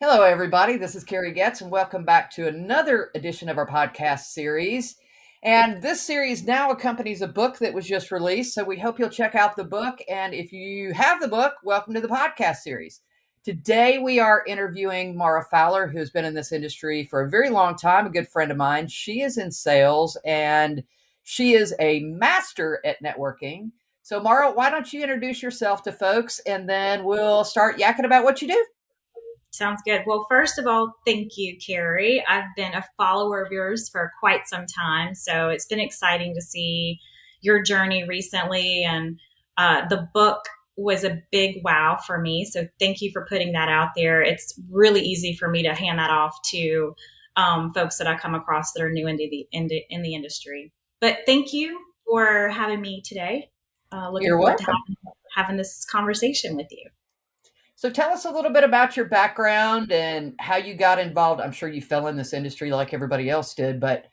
Hello, everybody. This is Carrie Getz, and welcome back to another edition of our podcast series. And this series now accompanies a book that was just released. So we hope you'll check out the book. And if you have the book, welcome to the podcast series. Today, we are interviewing Mara Fowler, who's been in this industry for a very long time, a good friend of mine. She is in sales and she is a master at networking. So, Mara, why don't you introduce yourself to folks and then we'll start yakking about what you do? Sounds good. Well, first of all, thank you, Carrie. I've been a follower of yours for quite some time, so it's been exciting to see your journey recently. And the book was a big wow for me. So thank you for putting that out there. It's really easy for me to hand that off to folks that I come across that are new in the industry. But thank you for having me today. Looking You're forward to welcome. having this conversation with you. So tell us a little bit about your background and how you got involved. I'm sure you fell in this industry like everybody else did, but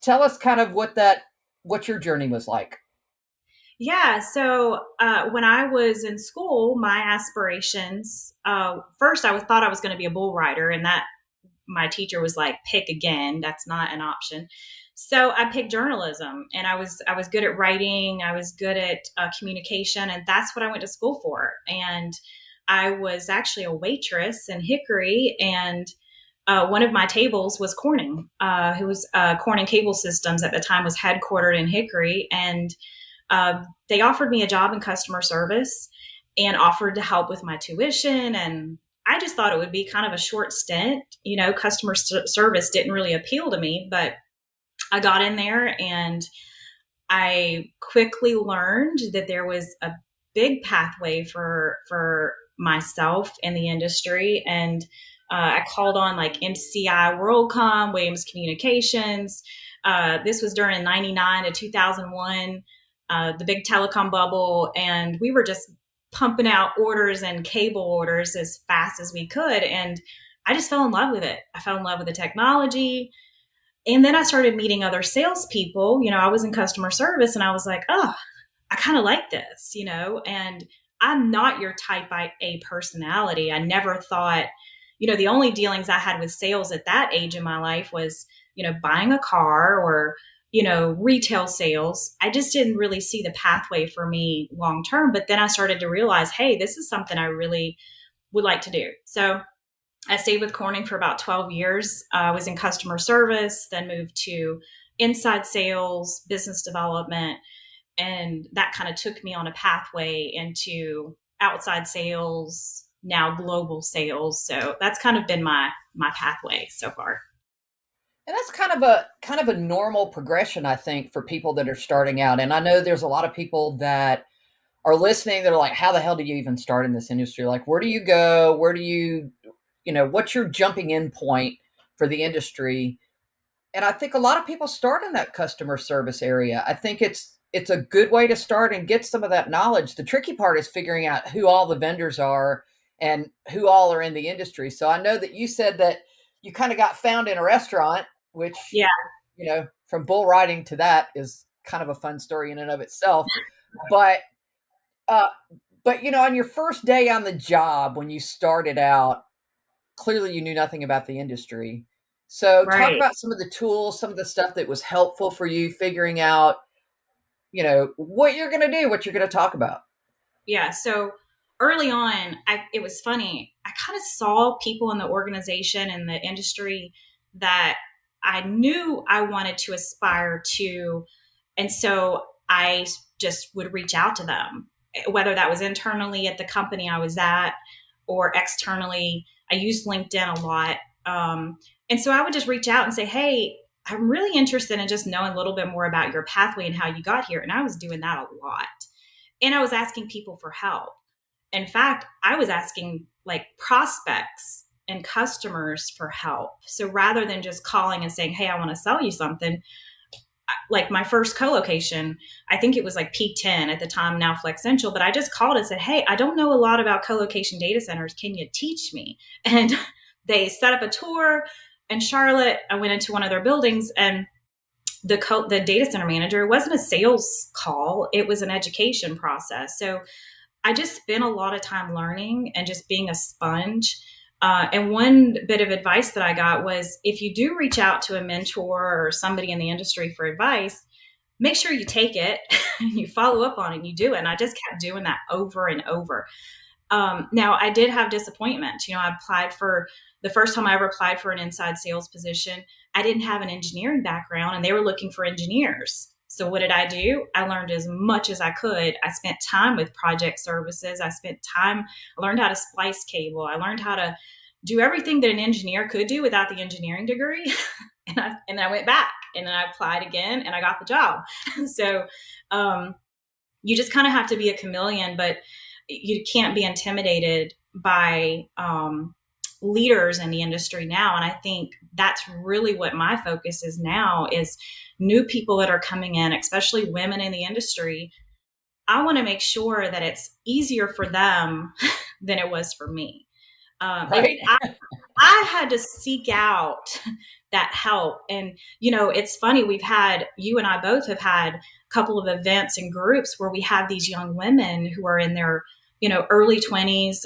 tell us kind of what your journey was like. Yeah. So when I was in school, my aspirations first thought I was going to be a bull rider, and that my teacher was like, "Pick again. That's not an option." So I picked journalism, and I was good at writing. I was good at communication, and that's what I went to school for. And I was actually a waitress in Hickory, and one of my tables was Corning, who was Corning Cable Systems at the time was headquartered in Hickory, and they offered me a job in customer service and offered to help with my tuition. And I just thought it would be kind of a short stint. Customer service didn't really appeal to me, but I got in there and I quickly learned that there was a big pathway for myself in the industry. And I called on like MCI WorldCom, Williams Communications. This was during 99 to 2001, the big telecom bubble. And we were just pumping out orders and cable orders as fast as we could. And I just fell in love with it. I fell in love with the technology. And then I started meeting other salespeople. I was in customer service and I was like, oh, I kind of like this, and I'm not your type A personality. I never thought, the only dealings I had with sales at that age in my life was, buying a car or, retail sales. I just didn't really see the pathway for me long term. But then I started to realize, hey, this is something I really would like to do. So I stayed with Corning for about 12 years. I was in customer service, then moved to inside sales, business development. And that kind of took me on a pathway into outside sales, now global sales. So that's kind of been my pathway so far. And that's kind of a normal progression, I think, for people that are starting out. And I know there's a lot of people that are listening that are like, how the hell do you even start in this industry? Like, where do you go? What's your jumping in point for the industry? And I think a lot of people start in that customer service area. I think it's a good way to start and get some of that knowledge. The tricky part is figuring out who all the vendors are and who all are in the industry. So I know that you said that you kind of got found in a restaurant, which, Yeah. from bull riding to that is kind of a fun story in and of itself. But uh on your first day on the job when you started out, clearly you knew nothing about the industry. So talk Right. about some of the tools, some of the stuff that was helpful for you figuring out, what you're going to do, what you're going to talk about. Yeah. So early on, it was funny. I kind of saw people in the organization and the industry that I knew I wanted to aspire to. And so I just would reach out to them, whether that was internally at the company I was at or externally. I used LinkedIn a lot. And so I would just reach out and say, hey, I'm really interested in just knowing a little bit more about your pathway and how you got here. And I was doing that a lot. And I was asking people for help. In fact, I was asking like prospects and customers for help. So rather than just calling and saying, hey, I want to sell you something, like my first co-location, I think it was like P10 at the time, now Flexential, but I just called and said, hey, I don't know a lot about co-location data centers. Can you teach me? And they set up a tour in Charlotte. I went into one of their buildings, and the data center manager, it wasn't a sales call. It was an education process. So I just spent a lot of time learning and just being a sponge. And one bit of advice that I got was if you do reach out to a mentor or somebody in the industry for advice, make sure you take it and you follow up on it and you do it. And I just kept doing that over and over. Now, I did have disappointment. I applied for the first time I ever applied for an inside sales position. I didn't have an engineering background and they were looking for engineers. So, what did I do? I learned as much as I could. I spent time with project services. I learned how to splice cable. I learned how to do everything that an engineer could do without the engineering degree. And I went back and then I applied again and I got the job. So, you just kind of have to be a chameleon, but you can't be intimidated by leaders in the industry now. And I think that's really what my focus is now is new people that are coming in, especially women in the industry. I want to make sure that it's easier for them than it was for me. Right. I had to seek out that help. And, it's funny, you and I both have had a couple of events and groups where we have these young women who are in their, early 20s,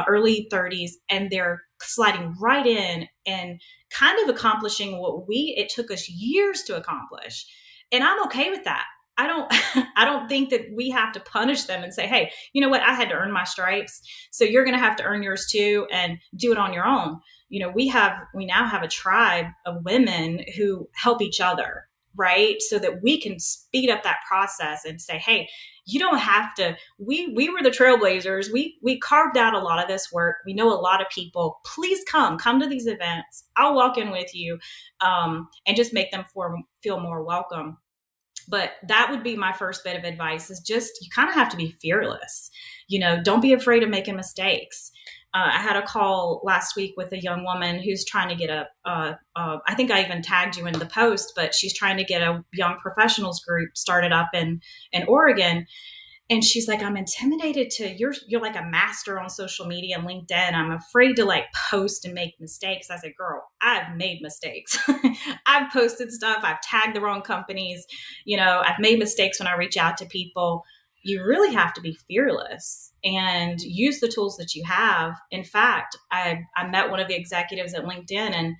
early 30s, and they're sliding right in and kind of accomplishing what it took us years to accomplish. And I'm okay with that. I don't I don't think that we have to punish them and say, hey, you know what, I had to earn my stripes, so you're going to have to earn yours too and do it on your own. We now have a tribe of women who help each other, right? So that we can speed up that process and say, hey, you don't have to. We were the trailblazers. We carved out a lot of this work. We know a lot of people. Please come to these events. I'll walk in with you, and just make them feel more welcome. But that would be my first bit of advice is just, you kind of have to be fearless. Don't be afraid of making mistakes. I had a call last week with a young woman who's trying to get I think I even tagged you in the post, but she's trying to get a young professionals group started up in Oregon. And she's like, I'm intimidated you're like a master on social media and LinkedIn. I'm afraid to like post and make mistakes. I said, girl, I've made mistakes. I've posted stuff. I've tagged the wrong companies. I've made mistakes when I reach out to people. You really have to be fearless and use the tools that you have. In fact, I met one of the executives at LinkedIn and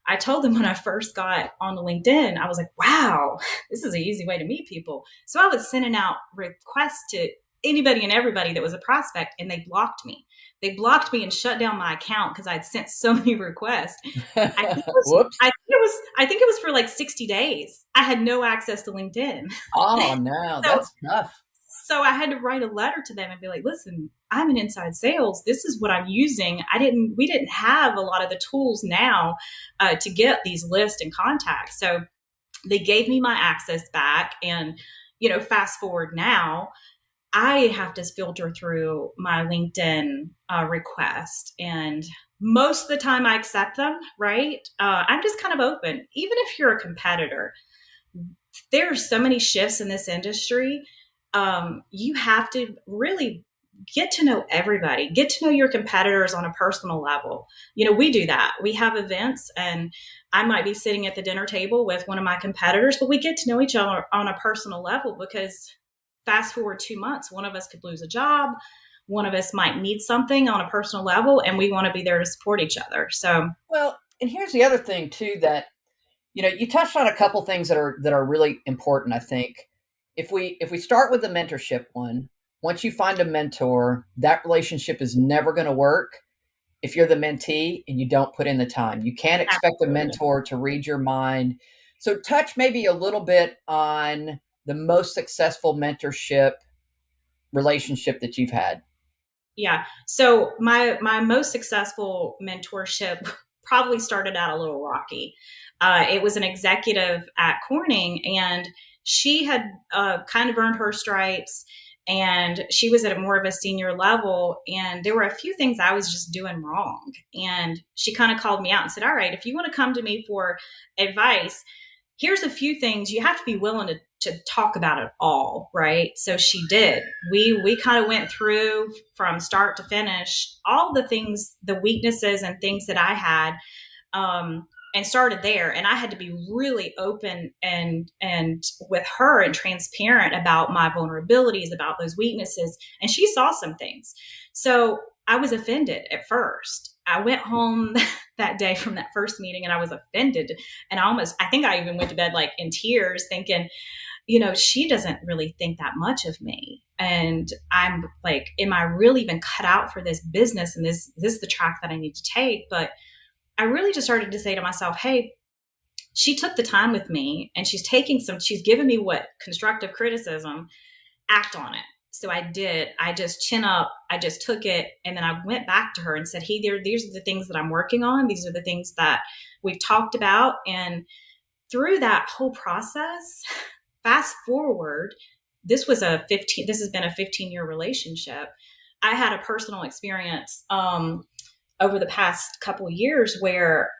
I told them when I first got on LinkedIn, I was like, wow, this is an easy way to meet people. So I was sending out requests to anybody and everybody that was a prospect, and they blocked me. They blocked me and shut down my account because I'd sent so many requests. Whoops. I think it was for like 60 days. I had no access to LinkedIn. Oh no, So that's tough. so I had to write a letter to them and be like, listen, I'm in inside sales. This is what I'm using. We didn't have a lot of the tools now to get these lists and contacts. So they gave me my access back. And, fast forward now, I have to filter through my LinkedIn request. And most of the time I accept them, right? I'm just kind of open. Even if you're a competitor, there are so many shifts in this industry. You have to really get to know everybody, get to know your competitors on a personal level. We do that. We have events and I might be sitting at the dinner table with one of my competitors, but we get to know each other on a personal level because fast forward 2 months, one of us could lose a job. One of us might need something on a personal level and we want to be there to support each other. So, Well, and here's the other thing too that you touched on a couple things that are really important. I think if we start with the mentorship one, once you find a mentor, that relationship is never going to work if you're the mentee and you don't put in the time. You can't expect a absolutely. mentor to read your mind. So touch maybe a little bit on the most successful mentorship relationship that you've had. Yeah. So my most successful mentorship probably started out a little rocky. It was an executive at Corning, and she had kind of earned her stripes, and she was at a more of a senior level. And there were a few things I was just doing wrong, and she kind of called me out and said, "All right, if you want to come to me for advice, here's a few things you have to be willing to talk about it all." Right. So she did. We kind of went through from start to finish all the things, the weaknesses and things that I had, and started there. And I had to be really open and with her and transparent about my vulnerabilities, about those weaknesses. And she saw some things. So I was offended at first. I went home that day from that first meeting and I was offended. And I think I even went to bed like in tears thinking, she doesn't really think that much of me. And I'm like, am I really even cut out for this business? And this is the track that I need to take. But I really just started to say to myself, hey, she took the time with me and she's given me what constructive criticism, act on it. So I did. I just chin up. I just took it. And then I went back to her and said, hey, these are the things that I'm working on. These are the things that we've talked about. And through that whole process, fast forward, this has been a 15-year relationship. I had a personal experience over the past couple of years where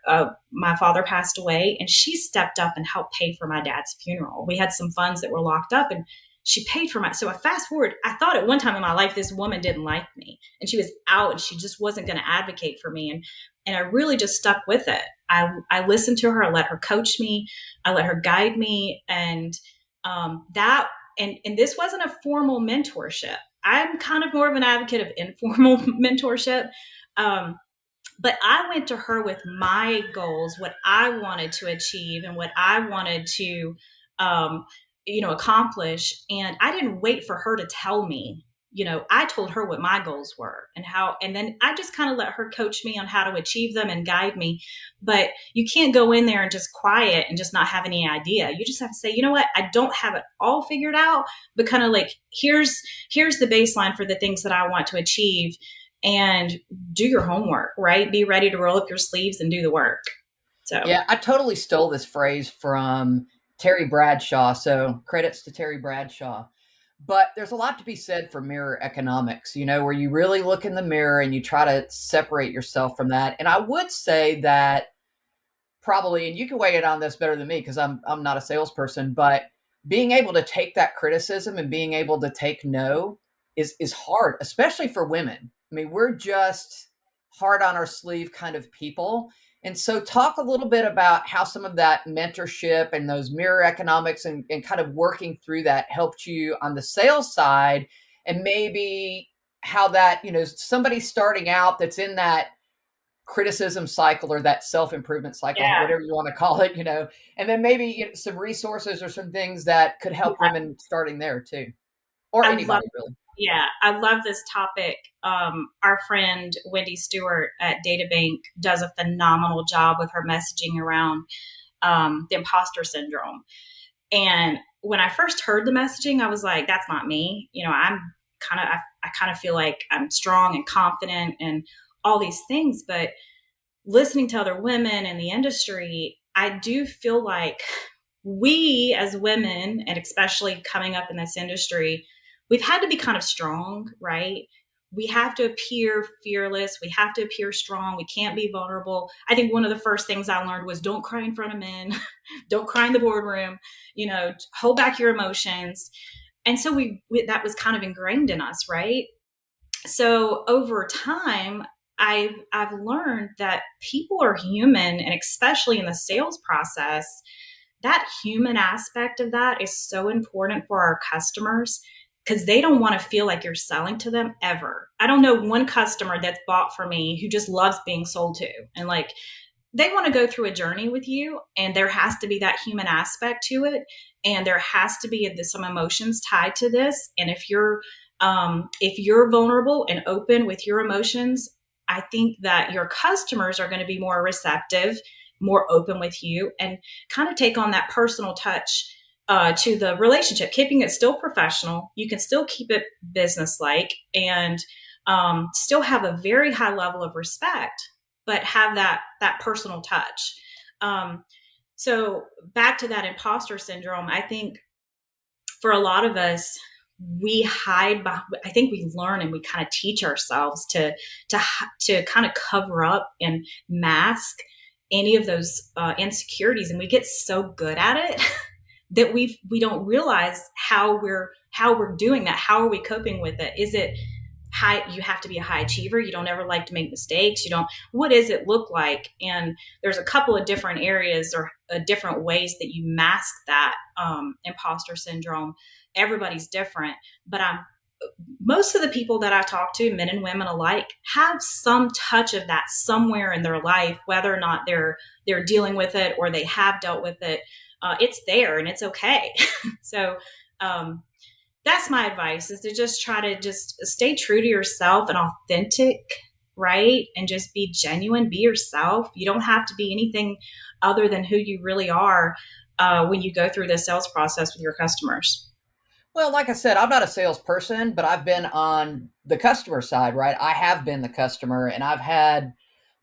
my father passed away and she stepped up and helped pay for my dad's funeral. We had some funds that were locked up and she paid for so I fast forward, I thought at one time in my life, this woman didn't like me and she was out and she just wasn't going to advocate for me. And I really just stuck with it. I listened to her. I let her coach me. I let her guide me. And and this wasn't a formal mentorship. I'm kind of more of an advocate of informal mentorship. But I went to her with my goals, what I wanted to achieve and what I wanted to, accomplish. And I didn't wait for her to tell me, I told her what my goals were and then I just kind of let her coach me on how to achieve them and guide me. But you can't go in there and just quiet and just not have any idea. You just have to say, you know what, I don't have it all figured out, but kind of like, here's the baseline for the things that I want to achieve. And do your homework, right? Be ready to roll up your sleeves and do the work. So, Yeah, I totally stole this phrase from Terry Bradshaw. So credits to Terry Bradshaw. But there's a lot to be said for mirror economics, where you really look in the mirror and you try to separate yourself from that. And I would say that probably, and you can weigh in on this better than me because I'm not a salesperson, but being able to take that criticism and being able to take no is hard, especially for women. I mean, we're just hard on our sleeve kind of people. And so talk a little bit about how some of that mentorship and those mirror economics and kind of working through that helped you on the sales side, and maybe how that, somebody starting out that's in that criticism cycle or that self-improvement cycle, yeah, whatever you want to call it, and then maybe some resources or some things that could help yeah, women starting there too, or I love, anybody really. yeah, I love this topic. Our friend Wendy Stewart at DataBank does a phenomenal job with her messaging around the imposter syndrome. And when I first heard the messaging, I was like, that's not me. I kind of feel like I'm strong and confident and all these things. But listening to other women in the industry, I do feel like we as women, and especially coming up in this industry, we've had to be kind of strong, right? We have to appear fearless. We have to appear strong. We can't be vulnerable. I think one of the first things I learned was don't cry in front of men, don't cry in the boardroom, hold back your emotions. And so that was kind of ingrained in us, right? So over time, I've learned that people are human, and especially in the sales process, that human aspect of that is so important for our customers because they don't want to feel like you're selling to them ever. I don't know one customer that's bought from me who just loves being sold to. And like they want to go through a journey with you, and there has to be that human aspect to it. And there has to be some emotions tied to this. And if you're vulnerable and open with your emotions, I think that your customers are going to be more receptive, more open with you, and kind of take on that personal touch to the relationship, keeping it still professional. You can still keep it business-like and still have a very high level of respect, but have that personal touch. So back to that imposter syndrome, I think for a lot of us, we hide behind, I think we learn and we kind of teach ourselves to kind of cover up and mask any of those insecurities, and we get so good at it that we don't realize how we're doing that. How are we coping with it? Is it high? You have to be a high achiever. You don't ever like to make mistakes. You don't. What does it look like? And there's a couple of different areas or different ways that you mask that imposter syndrome. Everybody's different, but most of the people that I talk to, men and women alike, have some touch of that somewhere in their life, whether or not they're dealing with it or they have dealt with it. It's there and it's okay. So um, that's my advice: is to just try to just stay true to yourself and authentic, right? And just be genuine, be yourself. You don't have to be anything other than who you really are when you go through the sales process with your customers. Well, like I said, I'm not a salesperson, but I've been on the customer side, right? I have been the customer and I've had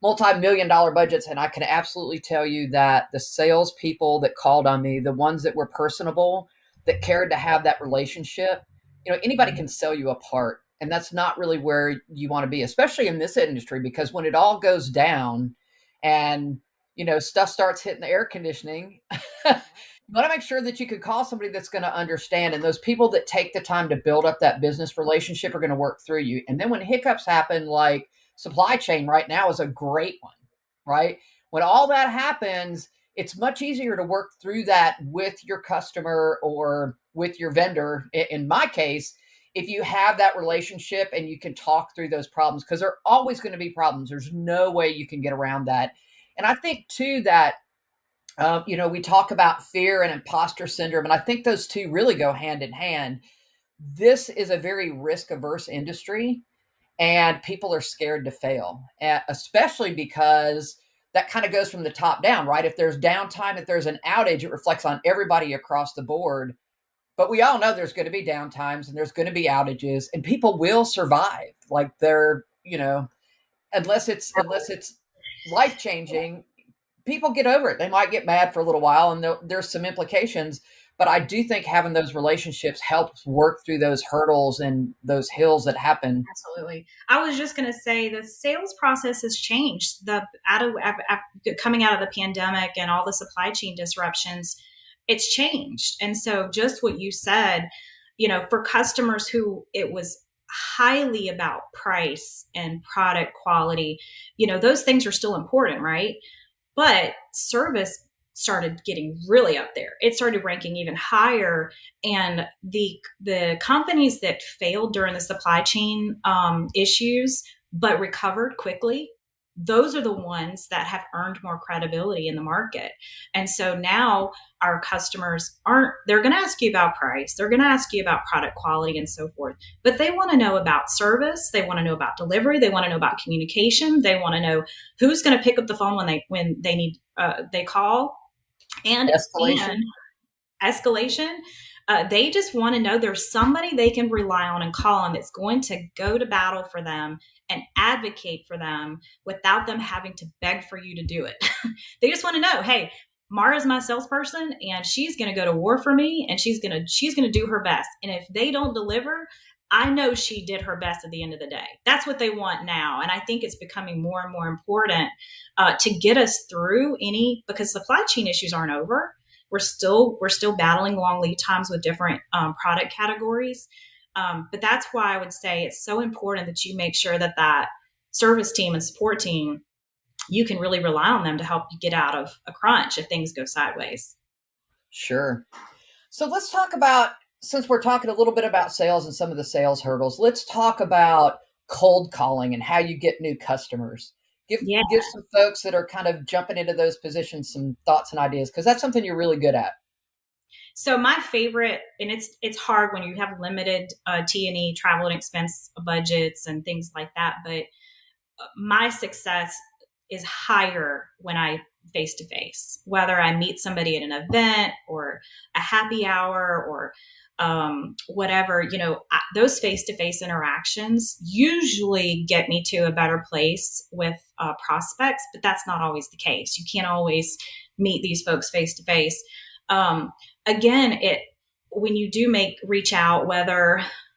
multi-million dollar budgets. And I can absolutely tell you that the salespeople that called on me, the ones that were personable, that cared to have that relationship, anybody can sell you a part. And that's not really where you want to be, especially in this industry, because when it all goes down and, stuff starts hitting the air conditioning, you want to make sure that you can call somebody that's going to understand. And those people that take the time to build up that business relationship are going to work through you. And then when hiccups happen, like supply chain right now is a great one, right? When all that happens, it's much easier to work through that with your customer or with your vendor. In my case, if you have that relationship and you can talk through those problems, because there are always going to be problems. There's no way you can get around that. And I think too that we talk about fear and imposter syndrome, and I think those two really go hand in hand. This is a very risk averse industry, and people are scared to fail, especially because that kind of goes from the top down, right? If there's downtime, if there's an outage, it reflects on everybody across the board. But we all know there's going to be downtimes and there's going to be outages, and people will survive. Like unless it's life changing, people get over it. They might get mad for a little while, and there's some implications. But I do think having those relationships helps work through those hurdles and those hills that happen. Absolutely. I was just going to say the sales process has changed. The coming out of the pandemic and all the supply chain disruptions, it's changed. And so just what you said, for customers who it was highly about price and product quality, those things are still important, right? But service started getting really up there. It started ranking even higher, and the companies that failed during the supply chain issues but recovered quickly, those are the ones that have earned more credibility in the market. And so now our customers aren't, they're going to ask you about price, they're going to ask you about product quality and so forth, but they want to know about service, they want to know about delivery, they want to know about communication, they want to know who's going to pick up the phone when they need they call, and Escalation. escalation. They just want to know there's somebody they can rely on and call on that's going to go to battle for them and advocate for them without them having to beg for you to do it. They just want to know, hey, Mara's my salesperson and she's going to go to war for me, and she's going to do her best. And if they don't deliver, I know she did her best at the end of the day. That's what they want now. And I think it's becoming more and more important to get us through because supply chain issues aren't over. We're still battling long lead times with different product categories. But that's why I would say it's so important that you make sure that service team and support team, you can really rely on them to help you get out of a crunch if things go sideways. Sure. So let's talk about, since we're talking a little bit about sales and some of the sales hurdles, let's talk about cold calling and how you get new customers. Give Yeah. give some folks that are kind of jumping into those positions some thoughts and ideas, because that's something you're really good at. So my favorite, and it's hard when you have limited T&E, travel and expense budgets and things like that, but my success is higher when I face to face, whether I meet somebody at an event or a happy hour or whatever, those face to face interactions usually get me to a better place with prospects, but that's not always the case. You can't always meet these folks face to face. Again, when you do reach out,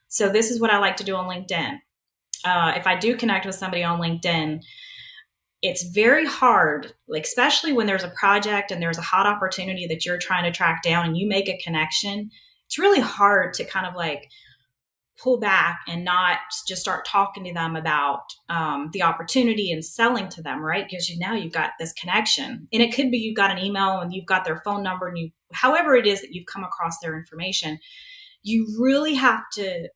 so this is what I like to do on LinkedIn. If I do connect with somebody on LinkedIn, it's very hard, like especially when there's a project and there's a hot opportunity that you're trying to track down and you make a connection. It's really hard to kind of like pull back and not just start talking to them about the opportunity and selling to them, right? Because now you've got this connection, and it could be you've got an email and you've got their phone number, and however it is that you've come across their information, you really have to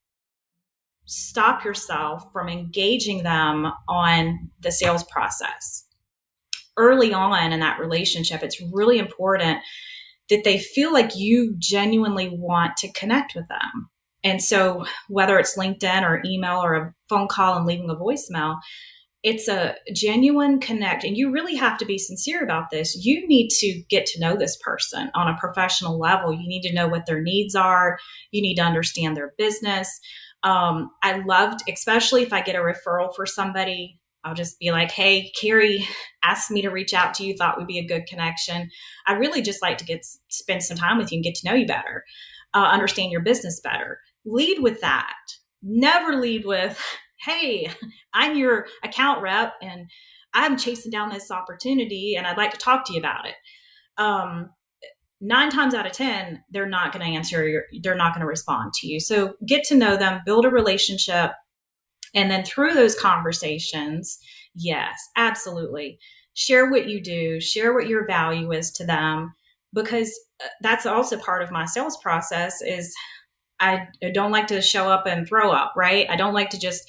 stop yourself from engaging them on the sales process. Early on in that relationship, it's really important that they feel like you genuinely want to connect with them. And so, whether it's LinkedIn or email or a phone call and leaving a voicemail, it's a genuine connect. And you really have to be sincere about this. You need to get to know this person on a professional level. You need to know what their needs are. You need to understand their business. I loved, especially if I get a referral for somebody, I'll just be like, hey, Carrie asked me to reach out to you, thought we'd be a good connection. I really just like to spend some time with you and get to know you better, understand your business better. Lead with that. Never lead with, hey, I'm your account rep and I'm chasing down this opportunity and I'd like to talk to you about it. 9 times out of 10, they're not going to they're not going to respond to you. So get to know them, build a relationship. And then through those conversations, yes, absolutely. Share what you do, share what your value is to them, because that's also part of my sales process is I don't like to show up and throw up, right? I don't like to just,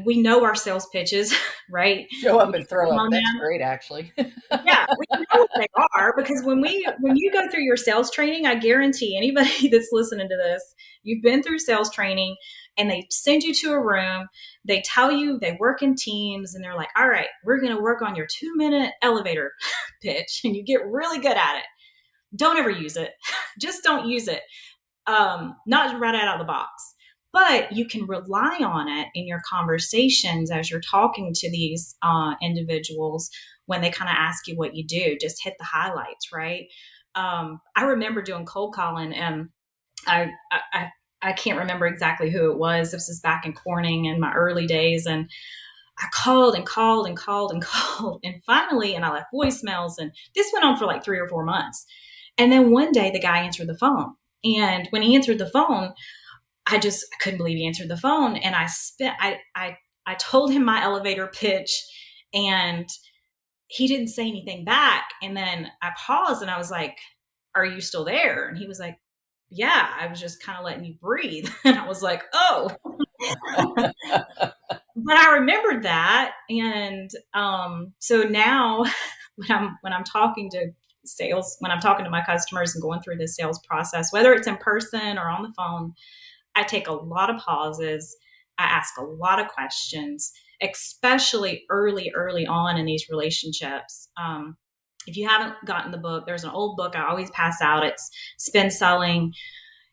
we know our sales pitches, right? Show up We and throw come up. on That's them. great, actually. Yeah, we know what they are because when you go through your sales training, I guarantee anybody that's listening to this, you've been through sales training and they send you to a room, they tell you they work in teams and they're like, all right, we're going to work on your 2-minute elevator pitch and you get really good at it. Don't ever use it. Just don't use it. Not right out of the box. But you can rely on it in your conversations as you're talking to these individuals when they kind of ask you what you do. Just hit the highlights, right? I remember doing cold calling, and I, I I can't remember exactly who it was. This was back in Corning in my early days, and I called and called and called and called, and finally, and I left voicemails, and this went on for like 3 or 4 months. And then one day, the guy answered the phone, and when he answered the phone, I couldn't believe he answered the phone. And I told him my elevator pitch and he didn't say anything back. And then I paused and I was like, are you still there? And he was like, yeah, I was just kind of letting you breathe. And I was like, oh, but I remembered that. And so now when I'm talking to sales, when I'm talking to my customers and going through this sales process, whether it's in person or on the phone, I take a lot of pauses. I ask a lot of questions, especially early on in these relationships. If you haven't gotten the book, there's an old book I always pass out. It's Spin Selling.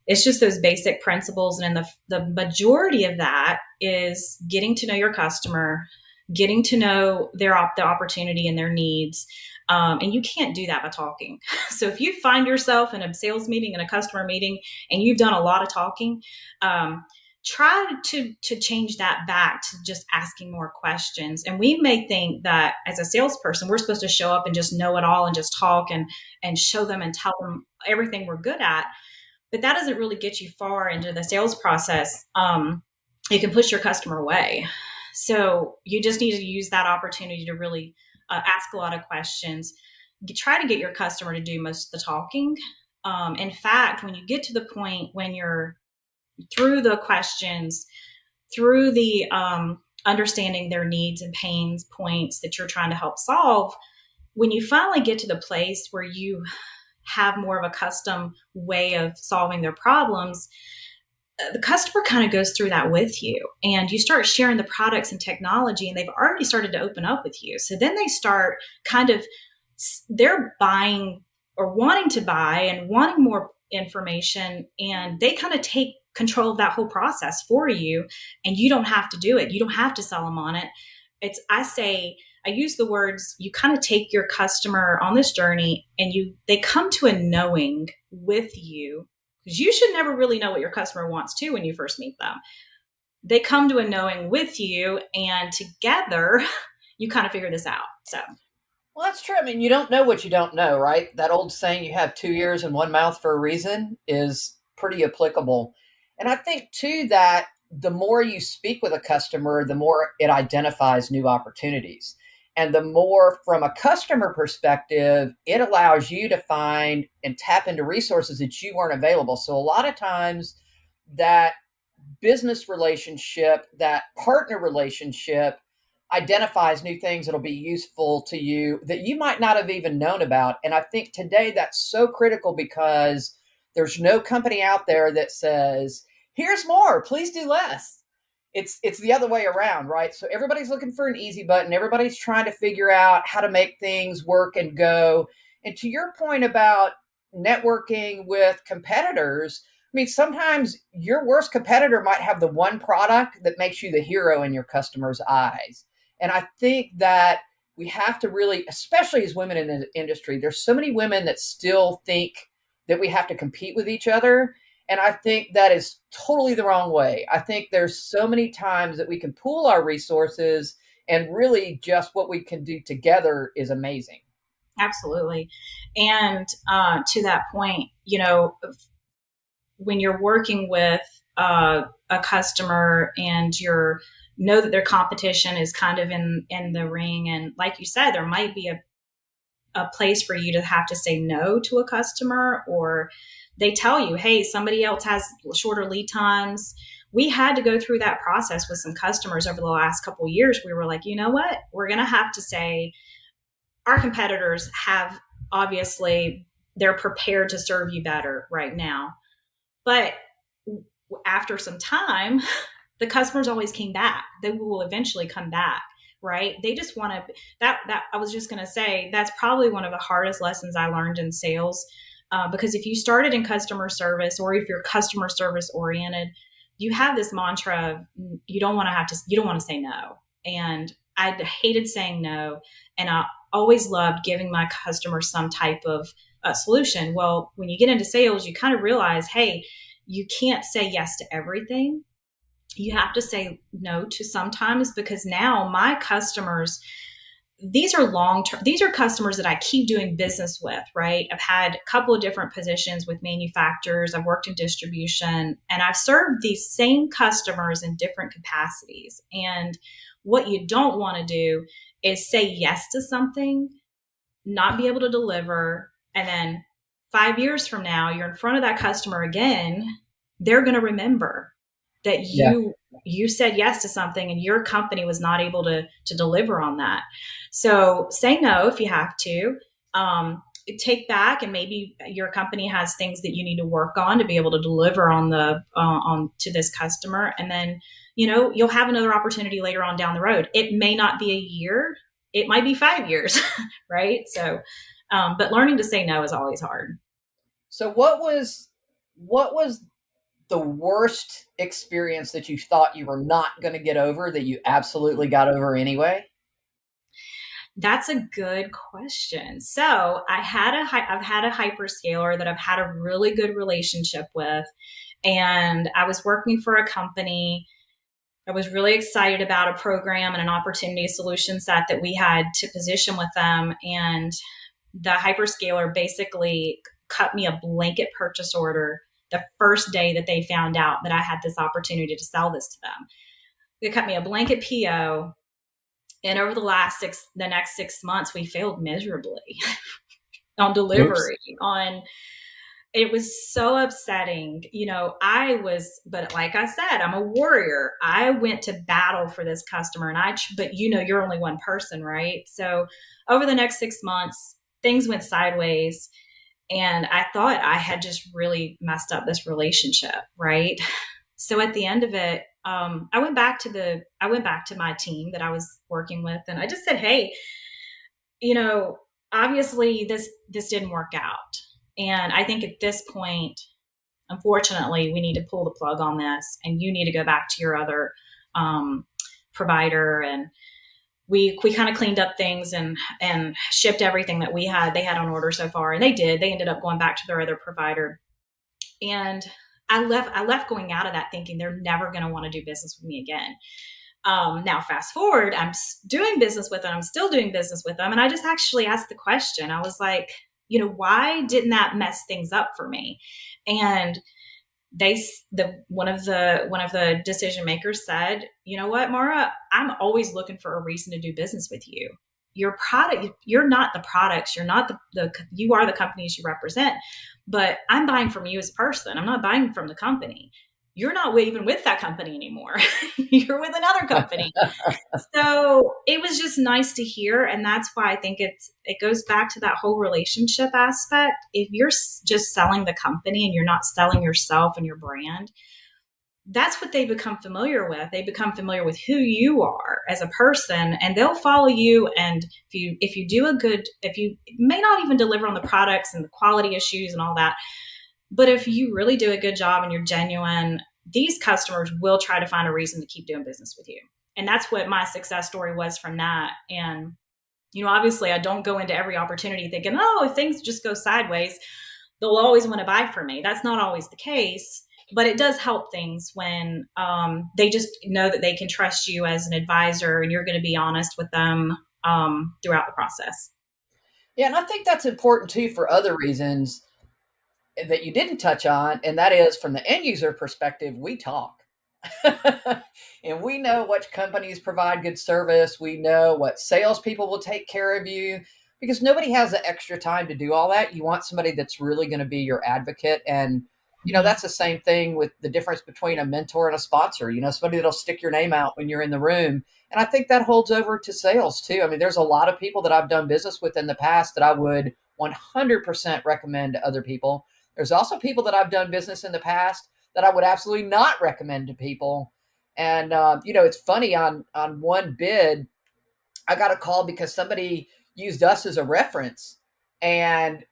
It's just those basic principles. And the majority of that is getting to know your customer, getting to know the opportunity and their needs. And you can't do that by talking. So if you find yourself in a sales meeting and a customer meeting and you've done a lot of talking, try to change that back to just asking more questions. And we may think that as a salesperson, we're supposed to show up and just know it all and just talk and show them and tell them everything we're good at. But that doesn't really get you far into the sales process. You can push your customer away. So you just need to use that opportunity to really ask a lot of questions. Try to get your customer to do most of the talking. In fact, when you get to the point when you're through the questions, through the understanding their needs and pains points that you're trying to help solve, when you finally get to the place where you have more of a custom way of solving their problems, the customer kind of goes through that with you and you start sharing the products and technology and they've already started to open up with you. So then they start they're buying or wanting to buy and wanting more information, and they kind of take control of that whole process for you, and you don't have to do it. You don't have to sell them on it. I use the words, you kind of take your customer on this journey and they come to a knowing with you, because you should never really know what your customer wants to when you first meet them. They come to a knowing with you, and together you kind of figure this out. So, Well, that's true. I mean, you don't know what you don't know, right? That old saying, you have 2 ears and one mouth for a reason, is pretty applicable. And I think, too, that the more you speak with a customer, the more it identifies new opportunities. And the more, from a customer perspective, it allows you to find and tap into resources that you weren't available. So a lot of times that business relationship, that partner relationship identifies new things that'll be useful to you that you might not have even known about. And I think today that's so critical because there's no company out there that says, here's more, please do less. It's the other way around, right? So everybody's looking for an easy button. Everybody's trying to figure out how to make things work and go. And to your point about networking with competitors, I mean, sometimes your worst competitor might have the one product that makes you the hero in your customer's eyes. And I think that we have to really, especially as women in the industry, there's so many women that still think that we have to compete with each other. And I think that is totally the wrong way. I think there's so many times that we can pool our resources, and really just what we can do together is amazing. Absolutely. And to that point, when you're working with a customer and you're know that their competition is kind of in the ring, and like you said, there might be a place for you to have to say no to a customer, or they tell you, hey, somebody else has shorter lead times. We had to go through that process with some customers over the last couple of years. We were like, you know what, we're going to have to say our competitors have, obviously they're prepared to serve you better right now, but after some time, the customers always came back. They will eventually come back, right? They just want to, that I was just going to say, that's probably one of the hardest lessons I learned in sales. Because if you started in customer service, or if you're customer service oriented, you have this mantra of you don't want to say no. And I hated saying no. And I always loved giving my customers some type of solution. Well, when you get into sales, you kind of realize, hey, you can't say yes to everything. You have to say no to sometimes, because now my customers, these are long term, these are customers that I keep doing business with, right? I've had a couple of different positions with manufacturers. I've worked in distribution, and I've served these same customers in different capacities. And what you don't want to do is say yes to something, not be able to deliver, and then 5 years from now, you're in front of that customer again. They're going to remember that Yeah. you said yes to something and your company was not able to deliver on that. So say no if you have to. Take back, and maybe your company has things that you need to work on to be able to deliver on the on to this customer, and then you'll have another opportunity later on down the road. It may not be a year, it might be 5 years, right? So, but learning to say no is always hard. So what was the worst experience that you thought you were not going to get over that you absolutely got over anyway? That's a good question. So I've had a hyperscaler that I've had a really good relationship with, and I was working for a company. I was really excited about a program and an opportunity solution set that we had to position with them, and the hyperscaler basically cut me a blanket purchase order the first day that they found out that I had this opportunity to sell this to them. They cut me a blanket PO, and over the next 6 months, we failed miserably on Oops. delivery. On It was so upsetting. But like I said, I'm a warrior. I went to battle for this customer, and but you're only one person, right? So over the next 6 months, things went sideways, and I thought I had just really messed up this relationship, right? So at the end of it, I went back to my team that I was working with, and I just said, hey, you know, obviously this didn't work out, and I think at this point, unfortunately, we need to pull the plug on this, and you need to go back to your other um, provider. And we kind of cleaned up things and shipped everything that they had on order so far, and they ended up going back to their other provider. And I left going out of that thinking they're never going to want to do business with me again. Now, fast forward, doing business with them. I'm still doing business with them. And I just actually asked the question. I was like, why didn't that mess things up for me? And one of the decision makers said, you know what, Mara, I'm always looking for a reason to do business with you. Your product, you're not the products, you're not you are the companies you represent, but I'm buying from you as a person. I'm not buying from the company. you're not even with that company anymore. You're with another company. So it was just nice to hear. And that's why I think it goes back to that whole relationship aspect. If you're just selling the company and you're not selling yourself and your brand, that's what they become familiar with. They become familiar with who you are as a person, and they'll follow you. And if you do a good, if you may not even deliver on the products and the quality issues and all that, but if you really do a good job and you're genuine, these customers will try to find a reason to keep doing business with you. And that's what my success story was from that. And obviously, I don't go into every opportunity thinking, oh, if things just go sideways, they'll always want to buy from me. That's not always the case, but it does help things when they just know that they can trust you as an advisor and you're going to be honest with them throughout the process. Yeah, and I think that's important too for other reasons that you didn't touch on, and that is from the end user perspective, we talk. And we know which companies provide good service. We know what salespeople will take care of you because nobody has the extra time to do all that. You want somebody that's really going to be your advocate. And, Mm-hmm. that's the same thing with the difference between a mentor and a sponsor, somebody that'll stick your name out when you're in the room. And I think that holds over to sales too. I mean, there's a lot of people that I've done business with in the past that I would 100% recommend to other people. There's also people that I've done business in the past that I would absolutely not recommend to people. And it's funny on one bid, I got a call because somebody used us as a reference, and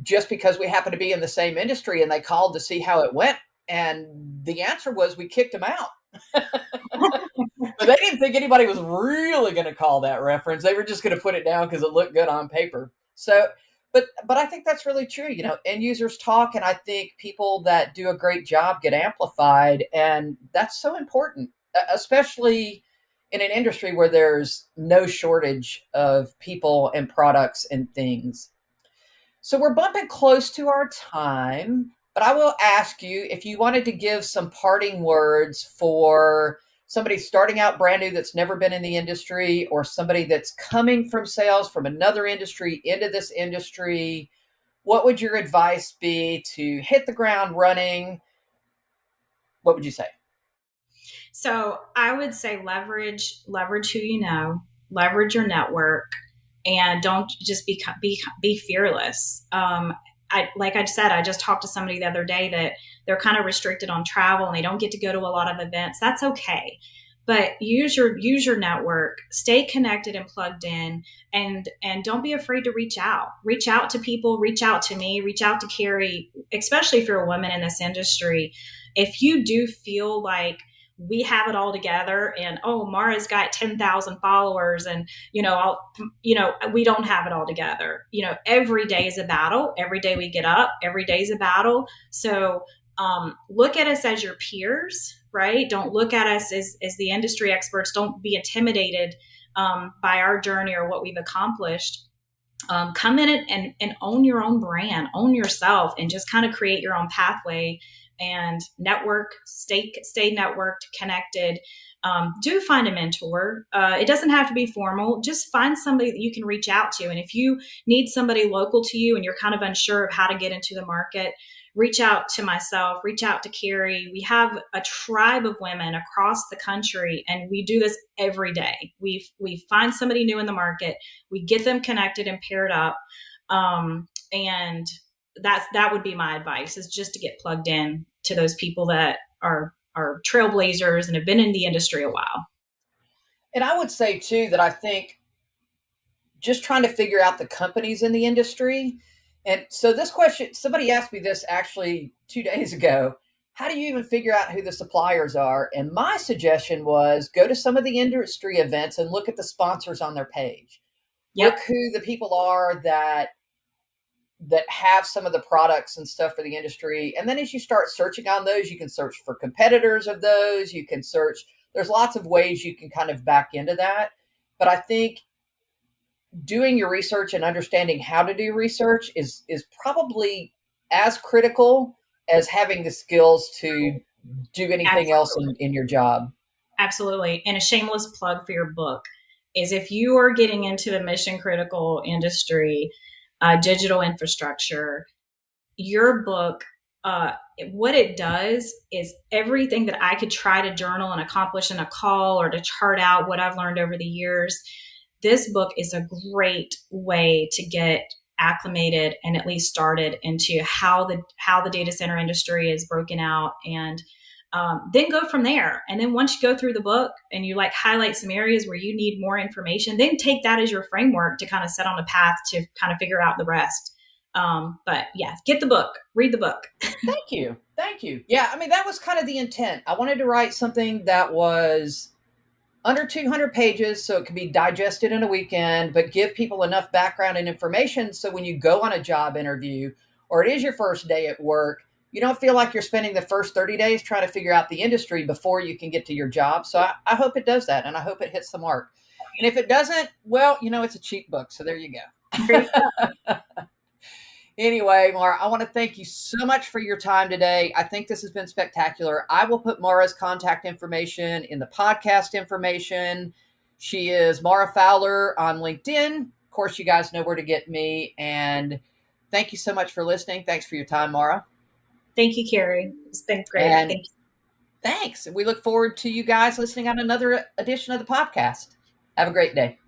just because we happen to be in the same industry, and they called to see how it went, and the answer was we kicked them out. But they didn't think anybody was really going to call that reference. They were just going to put it down because it looked good on paper. So, but I think that's really true. End users talk, and I think people that do a great job get amplified, and that's so important, especially in an industry where there's no shortage of people and products and things. So we're bumping close to our time, but I will ask you if you wanted to give some parting words for somebody starting out brand new that's never been in the industry, or somebody that's coming from sales from another industry into this industry. What would your advice be to hit the ground running? What would you say? So I would say leverage who you know, leverage your network, and don't just be fearless. Like I said, I just talked to somebody the other day that they're kind of restricted on travel and they don't get to go to a lot of events. That's okay, but use your network, stay connected and plugged in, and don't be afraid to reach out. Reach out to people. Reach out to me. Reach out to Carrie, especially if you're a woman in this industry. If you do feel like we have it all together and oh, Mara's got 10,000 followers and we don't have it all together. Every day is a battle. Every day we get up, every day is a battle. So look at us as your peers, right? Don't look at us as the industry experts. Don't be intimidated by our journey or what we've accomplished. Come in and own your own brand, own yourself, and just kind of create your own pathway and network, stay networked, connected. Do find a mentor. It doesn't have to be formal. Just find somebody that you can reach out to. And if you need somebody local to you and you're kind of unsure of how to get into the market, reach out to myself, reach out to Carrie. We have a tribe of women across the country, and we do this every day. We find somebody new in the market, we get them connected and paired up, and that would be my advice: is just to get plugged in to those people that are trailblazers and have been in the industry a while. And I would say too that I think just trying to figure out the companies in the industry. And so this question, somebody asked me this actually 2 days ago. How do you even figure out who the suppliers are? And my suggestion was go to some of the industry events and look at the sponsors on their page. Yep. Look who the people are that have some of the products and stuff for the industry. And then as you start searching on those, you can search for competitors of those. You can search, there's lots of ways you can kind of back into that. But I think doing your research and understanding how to do research is probably as critical as having the skills to do anything else Absolutely. in your job. Absolutely. And a shameless plug for your book is if you are getting into the mission critical industry, digital infrastructure, your book uh, what it does is everything that I could try to journal and accomplish in a call or to chart out what I've learned over the years. This book is a great way to get acclimated and at least started into how the data center industry is broken out, and then go from there. And then once you go through the book and you like highlight some areas where you need more information, then take that as your framework to kind of set on a path to kind of figure out the rest. But yeah, get the book, read the book. Thank you. Thank you. Yeah, I mean, that was kind of the intent. I wanted to write something that was under 200 pages so it could be digested in a weekend, but give people enough background and information so when you go on a job interview or it is your first day at work, you don't feel like you're spending the first 30 days trying to figure out the industry before you can get to your job. So I hope it does that and I hope it hits the mark. And if it doesn't, well, it's a cheap book. So there you There you go. Anyway, Mara, I want to thank you so much for your time today. I think this has been spectacular. I will put Mara's contact information in the podcast information. She is Mara Fowler on LinkedIn. Of course, you guys know where to get me. And thank you so much for listening. Thanks for your time, Mara. Thank you, Carrie. It's been great. And Thank you. thanks. We look forward to you guys listening on another edition of the podcast. Have a great day.